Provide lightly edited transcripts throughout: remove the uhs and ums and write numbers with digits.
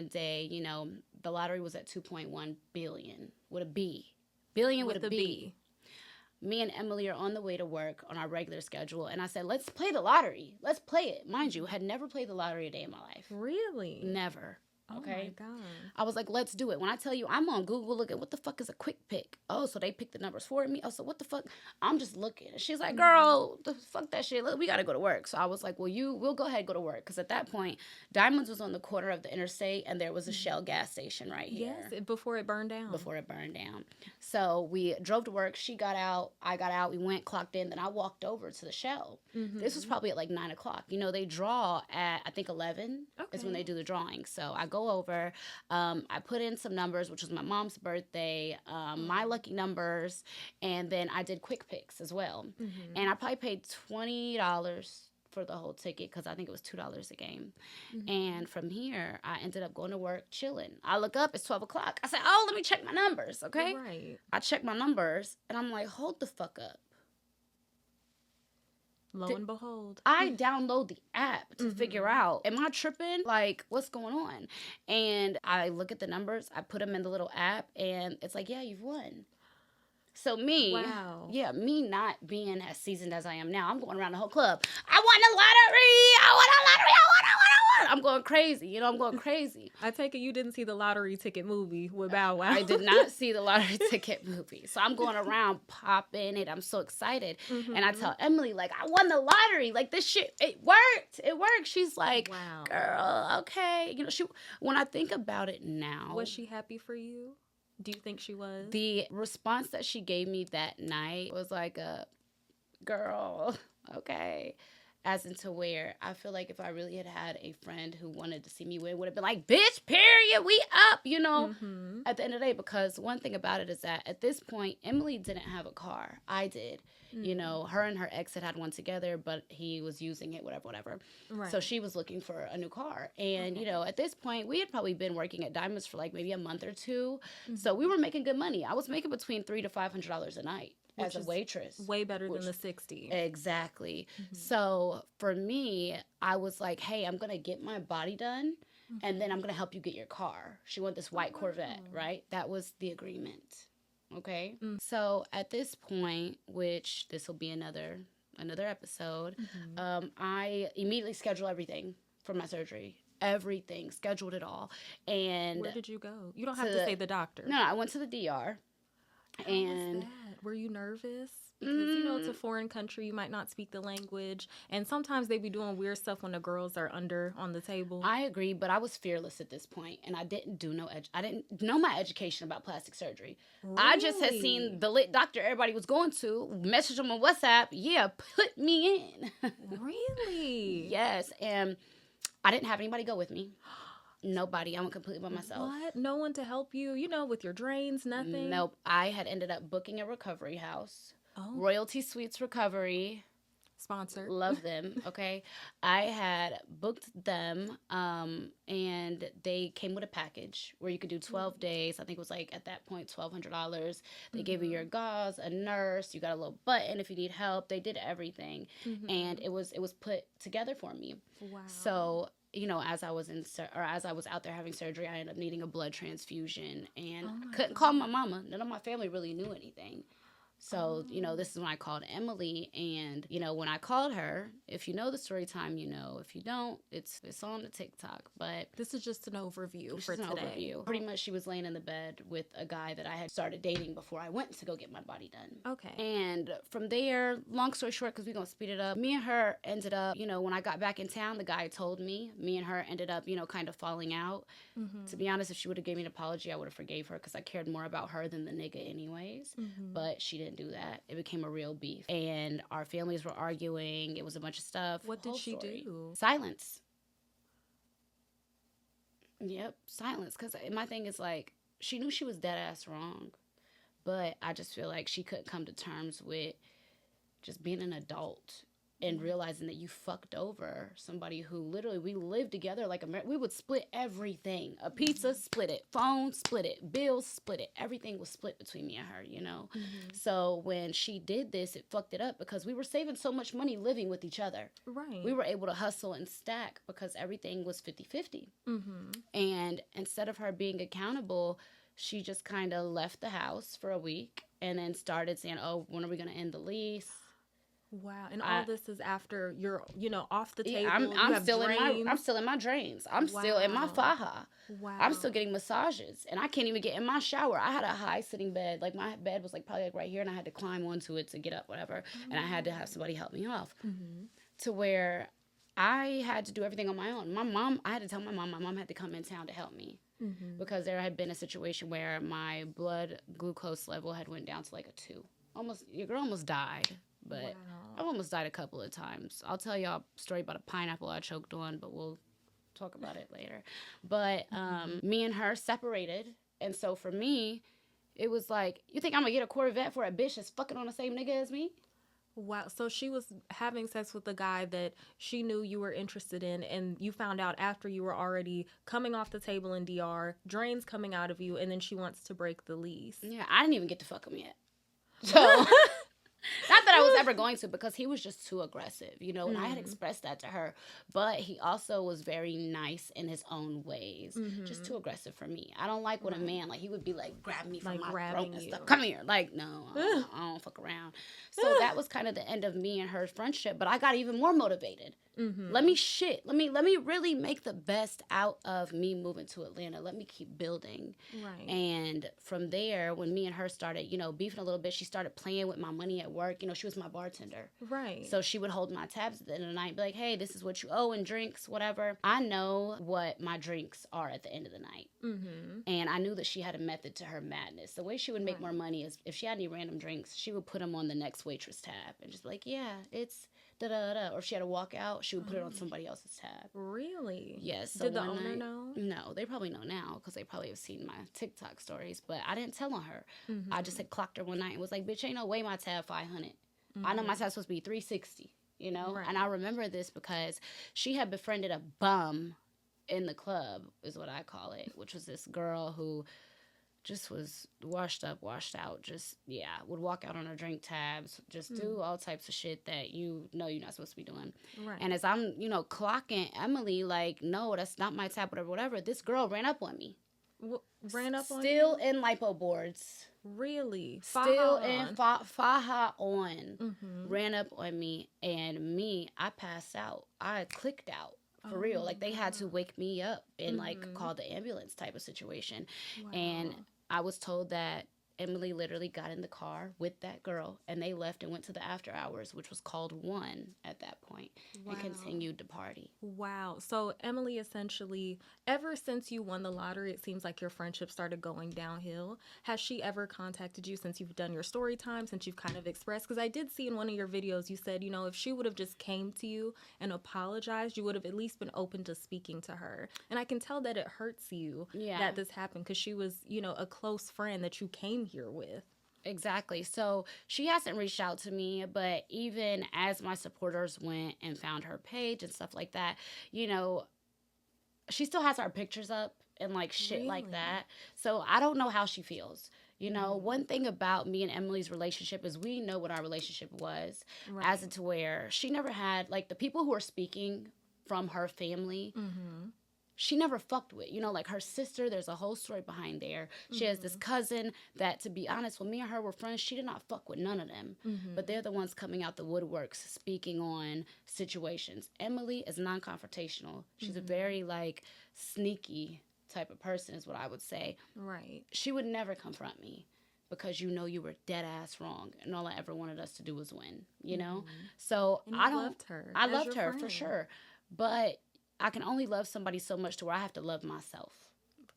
one day, you know, the lottery was at 2.1 billion with a B. Billion with a B. Me and Emily are on the way to work on our regular schedule, and I said, let's play the lottery. Let's play it. Mind you, had never played the lottery a day in my life. Really? Never. Okay. Oh my God. I was like, let's do it. When I tell you, I'm on Google looking, what the fuck is a quick pick? Oh, so they picked the numbers for me. Oh, so what the fuck? I'm just looking. She's like, girl, the fuck that shit. Look, we got to go to work. So I was like, well, we'll go ahead and go to work. Because at that point, Diamonds was on the corner of the interstate and there was a Shell gas station right here. Yes, before it burned down. Before it burned down. So we drove to work. She got out. I got out. We went, clocked in. Then I walked over to the Shell. This was probably at like 9 o'clock. You know, they draw at, I think, 11 is when they do the drawing. So I go over. I put in some numbers, which was my mom's birthday, my lucky numbers, and then I did quick picks as well. And I probably paid $20 for the whole ticket because I think it was $2 a game. And from here, I ended up going to work chilling. I look up, it's 12 o'clock. I said, oh, let me check my numbers, okay? Right. I check my numbers, and I'm like, hold the fuck up. Lo and behold. I download the app to figure out, am I tripping? Like, what's going on? And I look at the numbers, I put them in the little app, and it's like, yeah, you've won. So me not being as seasoned as I am now, I'm going around the whole club. I won the lottery! I won a lottery! I won! I'm going crazy. You know, I'm going crazy. I take it you didn't see the lottery ticket movie with Bow Wow. I did not see the lottery ticket movie. So I'm going around popping it. I'm so excited. And I tell Emily, like, I won the lottery. Like, this shit, it worked. It worked. She's like, wow, girl, okay. You know, when I think about it now. Was she happy for you? Do you think she was? The response that she gave me that night was like a, girl, okay. As into where I feel like if I really had had a friend who wanted to see me win, would have been like, bitch, period, we up, you know, at the end of the day. Because one thing about it is that at this point, Emily didn't have a car. I did. You know, her and her ex had one together, but he was using it, whatever. Right. So she was looking for a new car. And, you know, at this point, we had probably been working at Diamonds for like maybe a month or two. So we were making good money. I was making between $300 to $500 a night. As a waitress. Way better than the 60. Exactly. So for me, I was like, hey, I'm going to get my body done and then I'm going to help you get your car. She wanted this white Corvette, right? That was the agreement. Okay. So at this point, which this will be another episode, I immediately scheduled everything for my surgery. Everything, scheduled it all. And where did you go? You don't have to say the doctor. No, I went to the DR. How was that? Were you nervous? Because, you know, it's a foreign country. You might not speak the language. And sometimes they be doing weird stuff when the girls are under on the table. I agree, but I was fearless at this point, and I didn't I didn't know my education about plastic surgery. Really? I just had seen the lit doctor everybody was going to, message them on WhatsApp, yeah, put me in. Really? Yes, and I didn't have anybody go with me. Nobody. I went completely by myself. What? No one to help you, you know, with your drains, nothing? Nope. I had ended up booking a recovery house. Royalty Suites Recovery. Sponsor. Love them. Okay. I had booked them and they came with a package where you could do 12 days. I think it was like at that point $1,200. They gave you your gauze, a nurse, you got a little button if you need help. They did everything. And it was put together for me. Wow. So, you know, as I was out there having surgery, I ended up needing a blood transfusion and I couldn't call my mama. None of my family really knew anything. So, you know, this is when I called Emily, and, you know, when I called her, if you know the story time, you know. If you don't, it's on the TikTok, but... This is just an overview for today. Overview. Pretty much she was laying in the bed with a guy that I had started dating before I went to go get my body done. Okay. And from there, long story short, because we're going to speed it up, me and her ended up, you know, when I got back in town, the guy told me, me and her ended up, you know, kind of falling out. To be honest, if she would have gave me an apology, I would have forgave her because I cared more about her than the nigga anyways. But she didn't do that. It became a real beef. And our families were arguing. It was a bunch of stuff. What did she do? Silence. Yep, silence. Because my thing is like, she knew she was dead ass wrong. But I just feel like she couldn't come to terms with just being an adult and realizing that you fucked over somebody who literally we lived together like we would split everything. A pizza, split it. Phone, split it. Bills, split it. Everything was split between me and her, you know? So when she did this, it fucked it up because we were saving so much money living with each other. Right. We were able to hustle and stack because everything was 50-50. And instead of her being accountable, she just kind of left the house for a week and then started saying, oh, when are we going to end the lease? Wow, and all this is after you're, off the table. I'm still in my drains. I'm still in my faja. Wow. I'm still getting massages, and I can't even get in my shower. I had a high sitting bed, like my bed was like probably like right here, and I had to climb onto it to get up, whatever. And I had to have somebody help me off, to where I had to do everything on my own. I had to tell my mom had to come in town to help me. Because there had been a situation where my blood glucose level had went down to like a 2. Your girl almost died. But I've almost died a couple of times. I'll tell y'all a story about a pineapple I choked on, but we'll talk about it later. But me and her separated. And so for me, it was like, you think I'm going to get a Corvette for a bitch that's fucking on the same nigga as me? Wow. So she was having sex with a guy that she knew you were interested in, and you found out after you were already coming off the table in DR, drains coming out of you, and then she wants to break the lease. Yeah, I didn't even get to fuck him yet. So... Not that I was ever going to, because he was just too aggressive, you know, and I had expressed that to her. But he also was very nice in his own ways, just too aggressive for me. I don't like when a man, like, he would be like, grab me from my throat and stuff. Come here. Like, no, I don't fuck around. So that was kind of the end of me and her friendship. But I got even more motivated. Let me really make the best out of me moving to Atlanta. Let me keep building. Right. And from there, when me and her started, beefing a little bit, she started playing with my money at work. She was my bartender. Right. So she would hold my tabs at the end of the night and be like, hey, this is what you owe in drinks, whatever. I know what my drinks are at the end of the night. And I knew that she had a method to her madness. The way she would make more money is if she had any random drinks, she would put them on the next waitress tab and just be like, yeah, it's da-da-da. Or if she had to walk out, she would put it on somebody else's tab. Really? Yes. So did the owner know? No, they probably know now because they probably have seen my TikTok stories. But I didn't tell on her. I just had clocked her one night and was like, bitch, ain't no way my tab 500. I know my tab's supposed to be 360, Right. And I remember this because she had befriended a bum in the club, is what I call it, which was this girl who just was washed up, washed out, would walk out on her drink tabs, just do all types of shit that you're not supposed to be doing. Right. And as I'm, clocking Emily, like, no, that's not my tab, whatever, this girl ran up on me. Ran up on you? Still in lipo boards. Really? Still in faja on. Ran up on me, and I passed out. I clicked out. For real. Like, they had to wake me up and, call the ambulance type of situation. Wow. And I was told that Emily literally got in the car with that girl, and they left and went to the after hours, which was called 1 at that point, and continued to party. Wow. So Emily, essentially, ever since you won the lottery, it seems like your friendship started going downhill. Has she ever contacted you since you've done your story time, since you've kind of expressed? Because I did see in one of your videos, you said, if she would have just came to you and apologized, you would have at least been open to speaking to her. And I can tell that it hurts you that this happened, because she was, a close friend that you came here with. Exactly. So she hasn't reached out to me, but even as my supporters went and found her page and stuff like that, she still has our pictures up and shit like that. So I don't know how she feels. One thing about me and Emily's relationship is we know what our relationship was, as to where she never had, the people who are speaking from her family, she never fucked with. Her sister, there's a whole story behind there. She has this cousin that, to be honest, when me and her were friends, she did not fuck with none of them. But they're the ones coming out the woodworks, speaking on situations. Emily is non-confrontational. She's a very, sneaky type of person, is what I would say. Right. She would never confront me because you were dead ass wrong, and all I ever wanted us to do was win, So and I loved her. I loved her for sure. But I can only love somebody so much to where I have to love myself.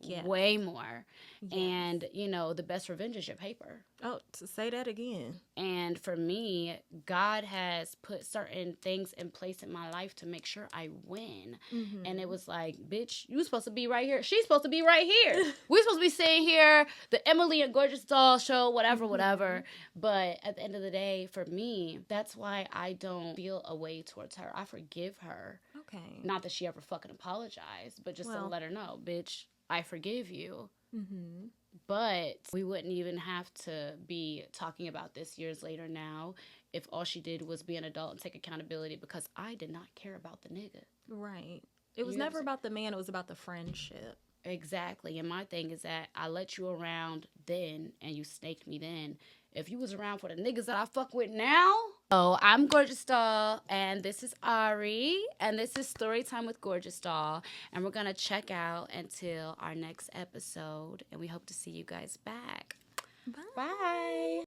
Yes. way more. Yes. And, you know, the best revenge is your paper. Oh, to say that again. And for me, God has put certain things in place in my life to make sure I win. Mm-hmm. And it was like, bitch, you supposed to be right here. She's supposed to be right here. We're supposed to be sitting here, the Emily and Gorgeous Doll show, whatever, whatever. But at the end of the day, for me, that's why I don't feel a way towards her. I forgive her. Okay. Not that she ever fucking apologized, but just to let her know, bitch, I forgive you. Mm-hmm. But we wouldn't even have to be talking about this years later now if all she did was be an adult and take accountability, because I did not care about the nigga. Right. It was You know never about the man, it was about the friendship. Exactly. And my thing is that I let you around then and you snaked me then. If you was around for the niggas that I fuck with now. So I'm Gorgeous Doll, and this is Ari, and this is Storytime with Gorgeous Doll. And we're going to check out until our next episode, and we hope to see you guys back. Bye. Bye.